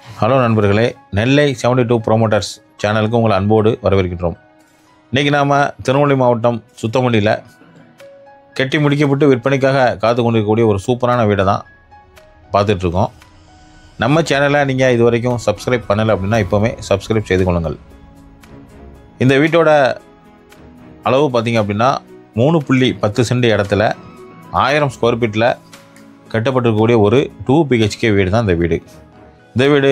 Hello நண்பர்களே, நெல்லை 72 promoters சேனலுக்கு உங்களை அன்போடு வரவேற்கின்றோம். இன்றைக்கி நாம் திருநெல்வேலி மாவட்டம் சுத்தமல்லியில் கட்டி முடிக்கப்பட்டு விற்பனைக்காக காத்து கொண்டிருக்கக்கூடிய ஒரு சூப்பரான வீடை தான் பார்த்துட்ருக்கோம். நம்ம சேனலை நீங்கள் இது வரைக்கும் சப்ஸ்கிரைப் பண்ணலை அப்படின்னா இப்போவே சப்ஸ்கிரைப் செய்து கொள்ளுங்கள். இந்த வீட்டோட அளவு பார்த்திங்க அப்படின்னா 3.10 சென்ட் இடத்துல 1000 ஸ்கொயர் ஃபீட்டில் கட்டப்பட்டிருக்கக்கூடிய ஒரு 2 BHK வீடு தான் இந்த வீடு. இந்த வீடு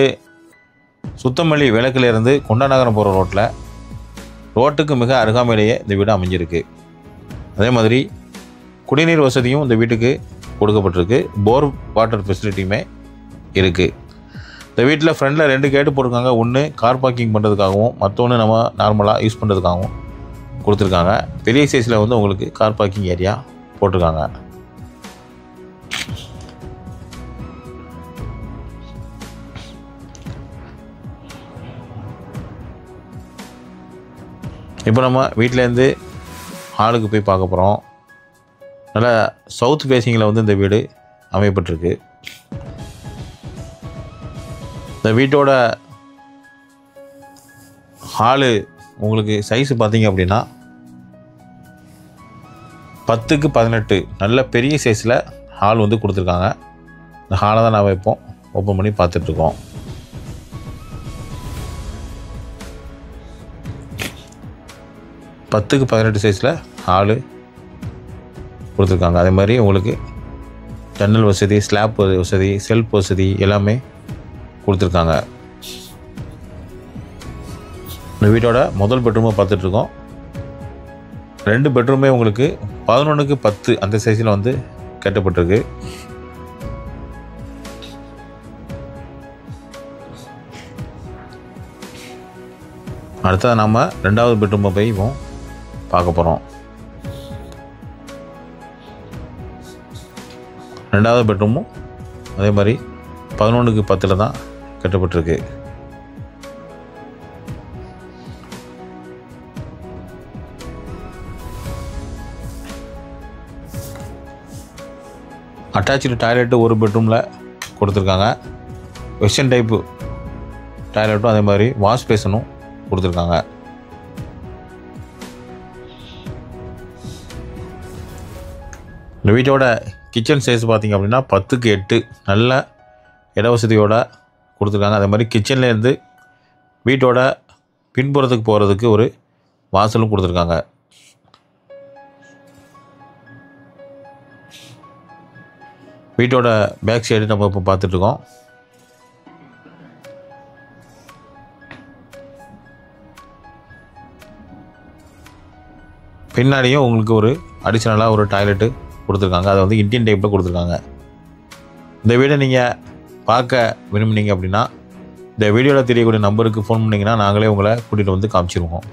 சுத்தமல்லி விளக்கிலிருந்து கொண்டாநகரம் போகிற ரோட்டுக்கு மிக அருகாமையிலேயே இந்த வீடு அமைஞ்சிருக்கு. அதே மாதிரி குடிநீர் வசதியும் இந்த வீட்டுக்கு கொடுக்கப்பட்டிருக்கு. போர் வாட்டர் ஃபெசிலிட்டியுமே இருக்குது. இந்த வீட்டில் ஃப்ரண்டில் 2 கேட்டு போட்டிருக்காங்க. ஒன்று கார் பார்க்கிங் பண்ணுறதுக்காகவும் மற்றொன்று நம்ம நார்மலாக யூஸ் பண்ணுறதுக்காகவும் கொடுத்துருக்காங்க. பெரிய சைஸில் வந்து உங்களுக்கு கார் பார்க்கிங் ஏரியா போட்டிருக்காங்க. இப்போ நம்ம வீட்டிலேருந்து ஹாலுக்கு போய் பார்க்க போகிறோம். நல்லா சவுத் ஃபேஸிங்கில் வந்து இந்த வீடு அமையப்பட்டிருக்கு. இந்த வீட்டோட ஹாலு உங்களுக்கு சைஸு பார்த்திங்க அப்படின்னா 10x18 நல்ல பெரிய சைஸில் ஹால் வந்து கொடுத்துருக்காங்க. இந்த ஹாலை தான் நான் வைப்போம் ஓப்பன் பண்ணி பார்த்துட்ருக்கோம். பத்துக்கு 18 சைஸில் ஹாலு கொடுத்துருக்காங்க. அதே மாதிரி உங்களுக்கு ஜன்னல் வசதி, ஸ்லாப் வசதி, செல்ஃப் வசதி எல்லாமே கொடுத்துருக்காங்க. இந்த வீட்டோட முதல் பெட்ரூமை பார்த்துட்ருக்கோம். 2 பெட்ரூமே உங்களுக்கு 11x10 அந்த சைஸில் வந்து கட்டப்பட்டிருக்கு. அடுத்தது நம்ம 2வது பெட்ரூமை போய் பார்க்க போகிறோம். 2வது பெட்ரூமும் அதே மாதிரி 11x10 தான் கட்டப்பட்டிருக்கு. அட்டாச்சு டாய்லெட்டு ஒரு பெட்ரூமில் கொடுத்துருக்காங்க. வெஸ்டர்ன் டைப்பு டாய்லெட்டும் அதே மாதிரி வாஷ் பேசனும் கொடுத்துருக்காங்க. இந்த வீட்டோட கிச்சன் சைஸ் பார்த்திங்க அப்படின்னா 10x8 நல்ல இட வசதியோடு கொடுத்துருக்காங்க. அதே மாதிரி கிச்சன்லேருந்து வீட்டோட பின்புறத்துக்கு போகிறதுக்கு ஒரு வாசலும் கொடுத்துருக்காங்க. வீட்டோட பேக் சைடு நம்ம இப்போ பார்த்துட்ருக்கோம். பின்னாடியும் உங்களுக்கு ஒரு அடிஷ்னலாக ஒரு டாய்லெட்டு கொடுத்துருக்காங்க. அதை வந்து இந்தியன் டைப்பில் கொடுத்துருக்காங்க. இந்த வீடை நீங்கள் பார்க்க விரும்புனீங்க அப்படின்னா இந்த வீடியோவில் தெரியக்கூடிய நம்பருக்கு ஃபோன் பண்ணிங்கன்னா நாங்களே உங்களை கூட்டிகிட்டு வந்து காமிச்சிருவோம்.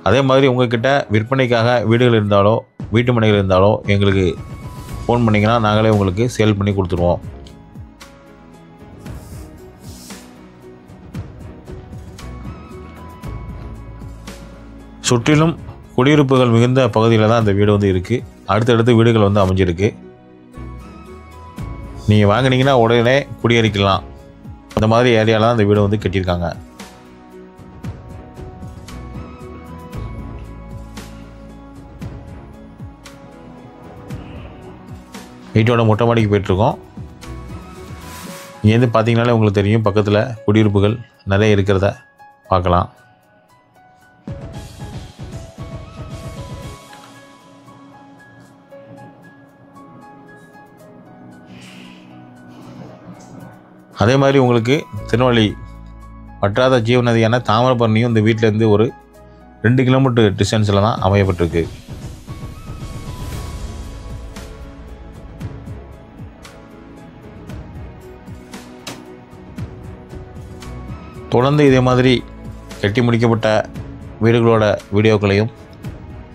அதே மாதிரி உங்கள்கிட்ட விற்பனைக்காக வீடுகள் இருந்தாலோ வீட்டு மனைகள் இருந்தாலோ எங்களுக்கு ஃபோன் பண்ணிங்கன்னா நாங்களே உங்களுக்கு சேல் பண்ணி கொடுத்துருவோம். சுற்றிலும் குடியிருப்புகள் மிகுந்த பகுதியில் தான் இந்த வீடு வந்து இருக்குது. அடுத்தடுத்து வீடுகள் வந்து அமைஞ்சிருக்கு. நீங்கள் வாங்கினீங்கன்னா உடனே குடியேறிக்கலாம். அந்த மாதிரி ஏரியாவில் தான் இந்த வீடு வந்து கட்டியிருக்காங்க. வீட்டோட மொட்டை மாடிக்கு போயிட்டுருக்கோம். இங்கேருந்து பார்த்தீங்கன்னாலே உங்களுக்கு தெரியும் பக்கத்தில் குடியிருப்புகள் நிறைய இருக்கிறத பார்க்கலாம். அதே மாதிரி உங்களுக்கு திருநெல்வேலி வற்றாத ஜீவநதியான தாமிரபரணியும் இந்த வீட்டிலேருந்து ஒரு 2 கிலோமீட்டர் டிஸ்டன்ஸில் தான் அமையப்பட்டிருக்கு. தொடர்ந்து இதே மாதிரி கட்டி முடிக்கப்பட்ட வீடுகளோட வீடியோக்களையும்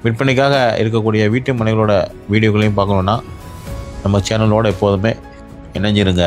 விற்பனைக்காக இருக்கக்கூடிய வீட்டு மனைகளோட வீடியோக்களையும் பார்க்கணுன்னா நம்ம சேனலோடு எப்போதுமே இணைஞ்சிருங்க.